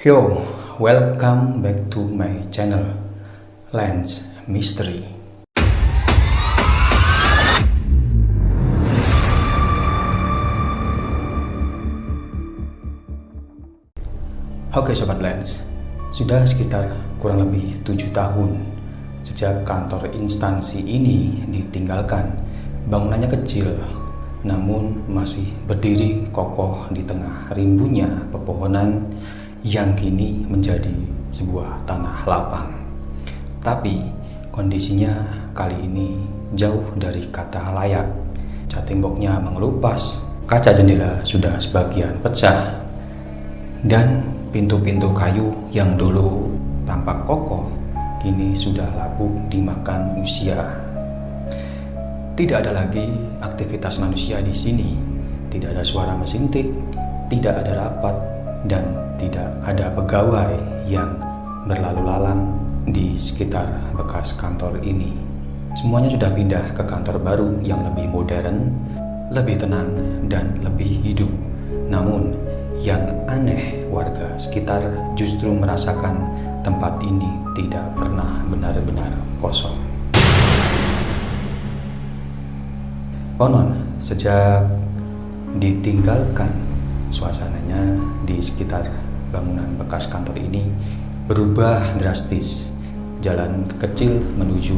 Yo, welcome back to my channel, Lens Mystery. Oke Sobat Lens, sudah sekitar kurang lebih 7 tahun sejak kantor instansi ini ditinggalkan. Bangunannya kecil, namun masih berdiri kokoh di tengah rimbunya pepohonan yang kini menjadi sebuah tanah lapang. Tapi kondisinya kali ini jauh dari kata layak. Cat temboknya mengelupas, kaca jendela sudah sebagian pecah, dan pintu-pintu kayu yang dulu tampak kokoh kini sudah lapuk dimakan usia. Tidak ada lagi aktivitas manusia di sini. Tidak ada suara mesin tik, tidak ada rapat, dan tidak ada pegawai yang berlalu lalang di sekitar bekas kantor ini. Semuanya sudah pindah ke kantor baru yang lebih modern, lebih tenang, dan lebih hidup. Namun yang aneh, warga sekitar justru merasakan tempat ini tidak pernah benar-benar kosong. Konon sejak ditinggalkan, suasananya di sekitar bangunan bekas kantor ini berubah drastis. Jalan kecil menuju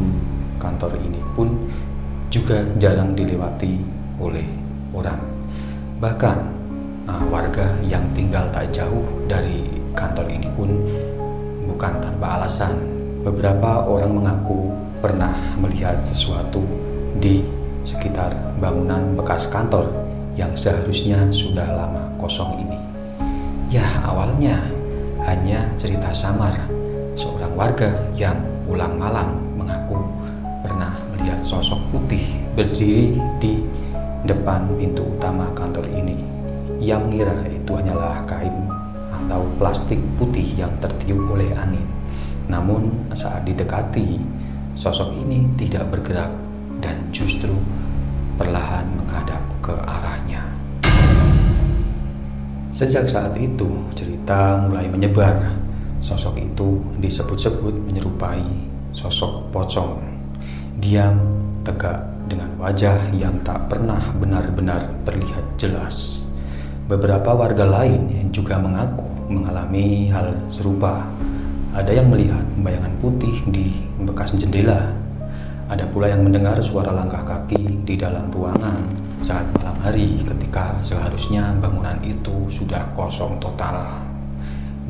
kantor ini pun juga jarang dilewati oleh orang. Bahkan warga yang tinggal tak jauh dari kantor ini pun bukan tanpa alasan. Beberapa orang mengaku pernah melihat sesuatu di sekitar bangunan bekas kantor yang seharusnya sudah lama kosong ini. Ya, awalnya hanya cerita samar. Seorang warga yang pulang malam mengaku pernah melihat sosok putih berdiri di depan pintu utama kantor ini. Ia mengira itu hanyalah kain atau plastik putih yang tertiup oleh angin. Namun saat didekati, sosok ini tidak bergerak dan justru perlahan menghadap ke arahnya. Sejak saat itu, cerita mulai menyebar. Sosok itu disebut-sebut menyerupai sosok pocong. Diam, tegak, dengan wajah yang tak pernah benar-benar terlihat jelas. Beberapa warga lain juga mengaku mengalami hal serupa. Ada yang melihat bayangan putih di bekas jendela. Ada pula yang mendengar suara langkah kaki di dalam ruangan saat malam hari ketika seharusnya bangunan itu sudah kosong total.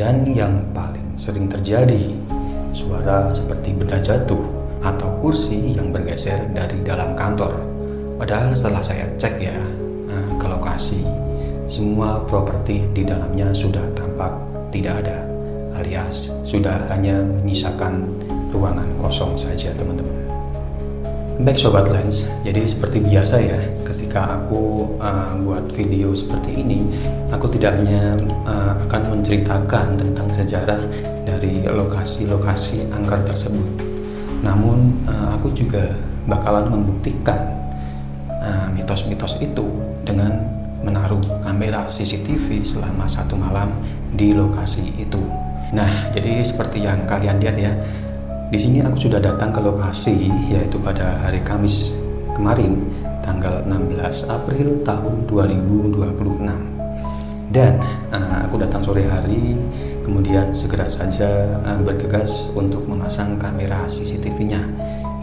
Dan yang paling sering terjadi, suara seperti benda jatuh atau kursi yang bergeser dari dalam kantor. Padahal setelah saya cek ke lokasi, semua properti di dalamnya sudah tampak tidak ada, alias sudah hanya menyisakan ruangan kosong saja, teman-teman. Baik Sobat Lens, jadi seperti biasa ya, ketika aku buat video seperti ini, aku tidak hanya akan menceritakan tentang sejarah dari lokasi-lokasi angker tersebut, namun aku juga bakalan membuktikan mitos-mitos itu dengan menaruh kamera CCTV selama 1 malam di lokasi itu. Nah, jadi seperti yang kalian lihat ya, di sini aku sudah datang ke lokasi, yaitu pada hari Kamis kemarin, tanggal 16 April tahun 2026. Dan aku datang sore hari, kemudian segera saja bergegas untuk memasang kamera CCTV-nya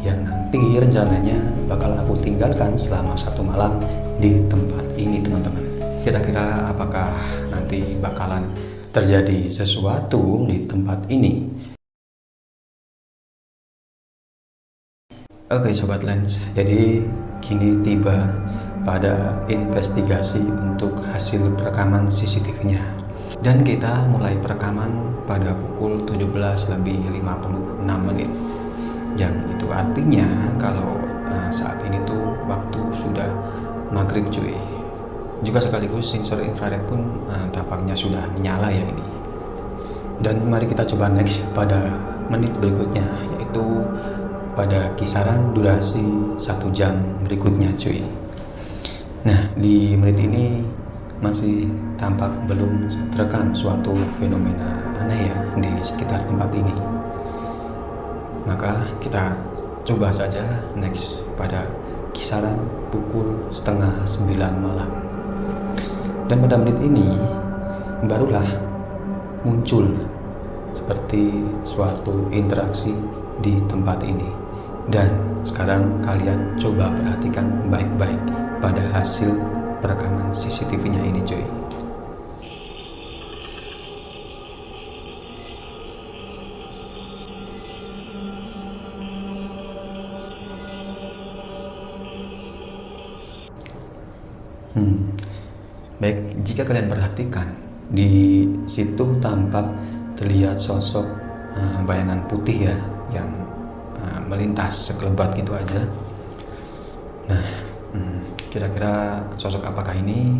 yang nanti rencananya bakal aku tinggalkan selama 1 malam di tempat ini, teman-teman. Kira-kira apakah nanti bakalan terjadi sesuatu di tempat ini? Oke Sobat Lens, jadi kini tiba pada investigasi untuk hasil perekaman CCTV-nya. Dan kita mulai perekaman pada pukul 17:56. Yang itu artinya kalau saat ini tuh waktu sudah maghrib cuy. Juga sekaligus sensor infrared pun tampaknya sudah menyala ya ini. Dan mari kita coba next pada menit berikutnya, yaitu pada kisaran durasi 1 jam berikutnya cuy. Nah, di menit ini masih tampak belum terekam suatu fenomena aneh ya di sekitar tempat ini. Maka kita coba saja next pada kisaran pukul setengah 9 malam. Dan pada menit ini barulah muncul seperti suatu interaksi di tempat ini. Dan sekarang kalian coba perhatikan baik-baik pada hasil perekaman CCTV-nya ini, cuy. Baik, jika kalian perhatikan di situ tampak terlihat sosok bayangan putih ya yang melintas sekelebat gitu aja. Nah, kira-kira sosok apakah ini?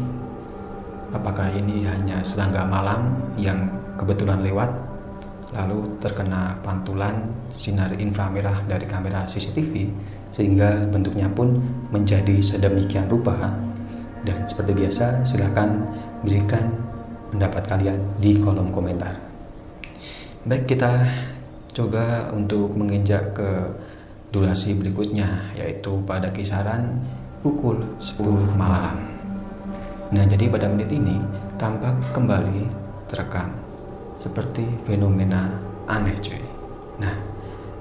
Apakah ini hanya serangga malam yang kebetulan lewat lalu terkena pantulan sinar inframerah dari kamera CCTV sehingga bentuknya pun menjadi sedemikian rupa? Dan seperti biasa, silahkan berikan pendapat kalian di kolom komentar. Baik, kita coba untuk menginjak ke durasi berikutnya, yaitu pada kisaran pukul 10 malam. Nah, jadi pada menit ini tampak kembali terekam seperti fenomena aneh, cuy. Nah,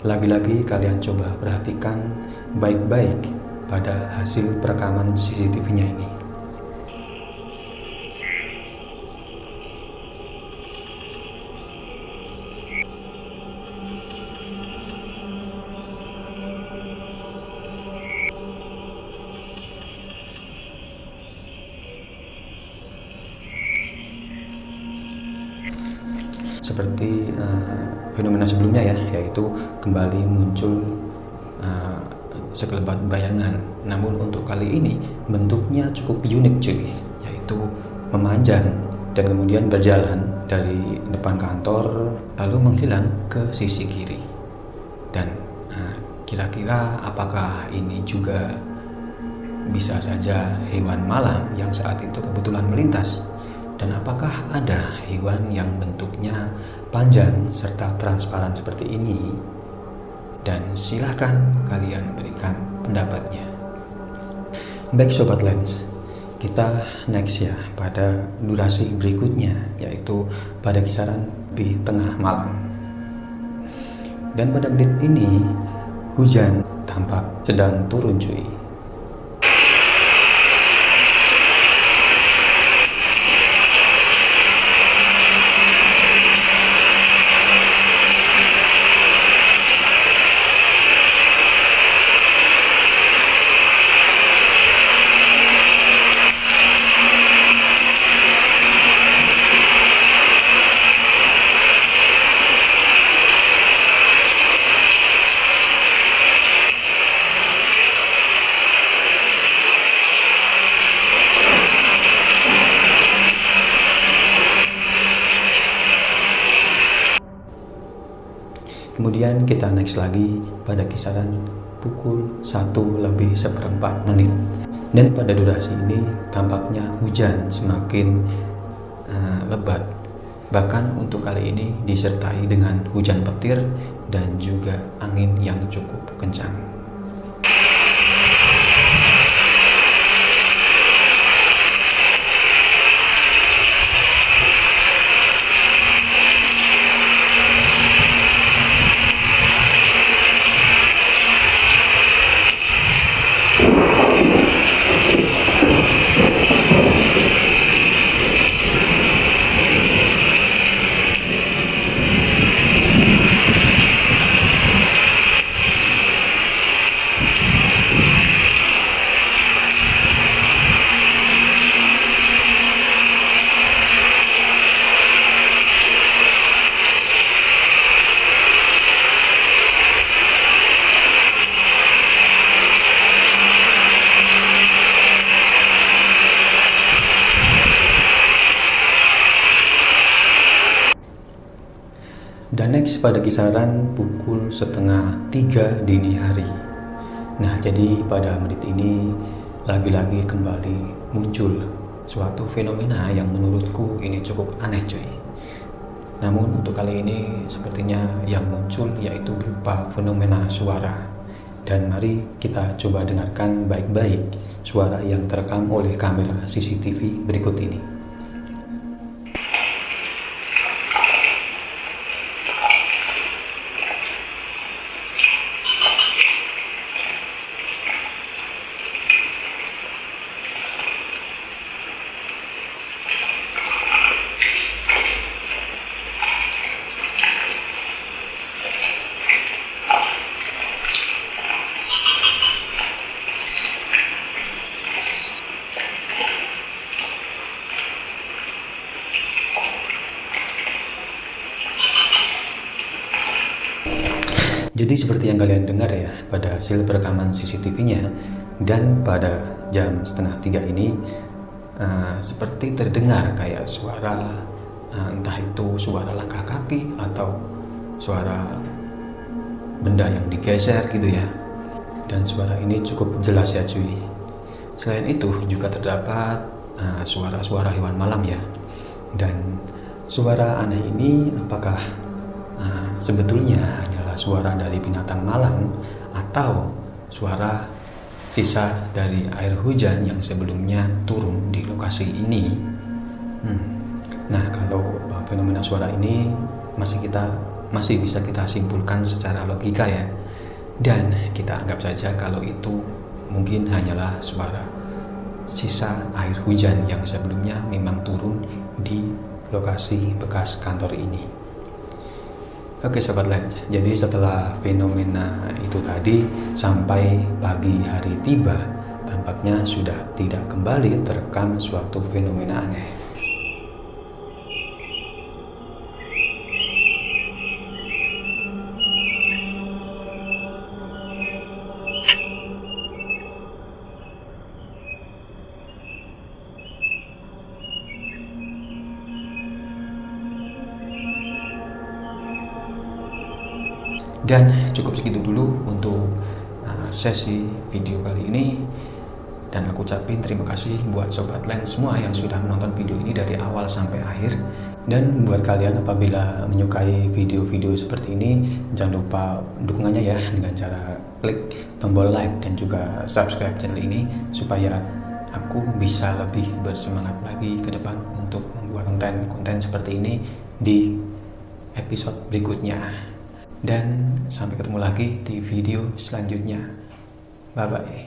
lagi-lagi kalian coba perhatikan baik-baik pada hasil perekaman CCTV-nya ini. Seperti fenomena sebelumnya ya, yaitu kembali muncul sekelebat bayangan. Namun untuk kali ini bentuknya cukup unik, cuy, yaitu memanjang dan kemudian berjalan dari depan kantor lalu menghilang ke sisi kiri. Dan kira-kira apakah ini juga bisa saja hewan malam yang saat itu kebetulan melintas? Dan apakah ada hewan yang bentuknya panjang serta transparan seperti ini? Dan silahkan kalian berikan pendapatnya. Baik Sobat Lens, kita next ya pada durasi berikutnya, yaitu pada kisaran di tengah malam. Dan pada menit ini hujan tampak sedang turun, cuy. Kemudian kita next lagi pada kisaran pukul 1:01 menit. Dan pada durasi ini tampaknya hujan semakin lebat. Bahkan untuk kali ini disertai dengan hujan petir dan juga angin yang cukup kencang. Dan next pada kisaran pukul 2:30 dini hari. Nah, jadi pada menit ini lagi-lagi kembali muncul suatu fenomena yang menurutku ini cukup aneh cuy. Namun untuk kali ini sepertinya yang muncul yaitu berupa fenomena suara. Dan mari kita coba dengarkan baik-baik suara yang terekam oleh kamera CCTV berikut ini. Jadi seperti yang kalian dengar ya pada hasil perekaman CCTV-nya, dan pada jam 2:30 ini seperti terdengar kayak suara entah itu suara langkah kaki atau suara benda yang digeser gitu ya. Dan suara ini cukup jelas ya cuy. Selain itu juga terdapat suara-suara hewan malam ya. Dan suara aneh ini apakah sebetulnya hanyalah suara dari binatang malam atau suara sisa dari air hujan yang sebelumnya turun di lokasi ini? Nah, kalau fenomena suara ini masih bisa kita simpulkan secara logika ya. Dan kita anggap saja kalau itu mungkin hanyalah suara sisa air hujan yang sebelumnya memang turun di lokasi bekas kantor ini. Oke Sobat Lens, jadi setelah fenomena itu tadi sampai pagi hari tiba, tampaknya sudah tidak kembali terekam suatu fenomena aneh. Dan cukup segitu dulu untuk sesi video kali ini. Dan aku ucapin terima kasih buat Sobat Lens semua yang sudah menonton video ini dari awal sampai akhir. Dan buat kalian apabila menyukai video-video seperti ini, jangan lupa dukungannya ya dengan cara klik tombol like dan juga subscribe channel ini supaya aku bisa lebih bersemangat lagi ke depan untuk membuat konten-konten seperti ini di episode berikutnya. Dan sampai ketemu lagi di video selanjutnya. Bye bye.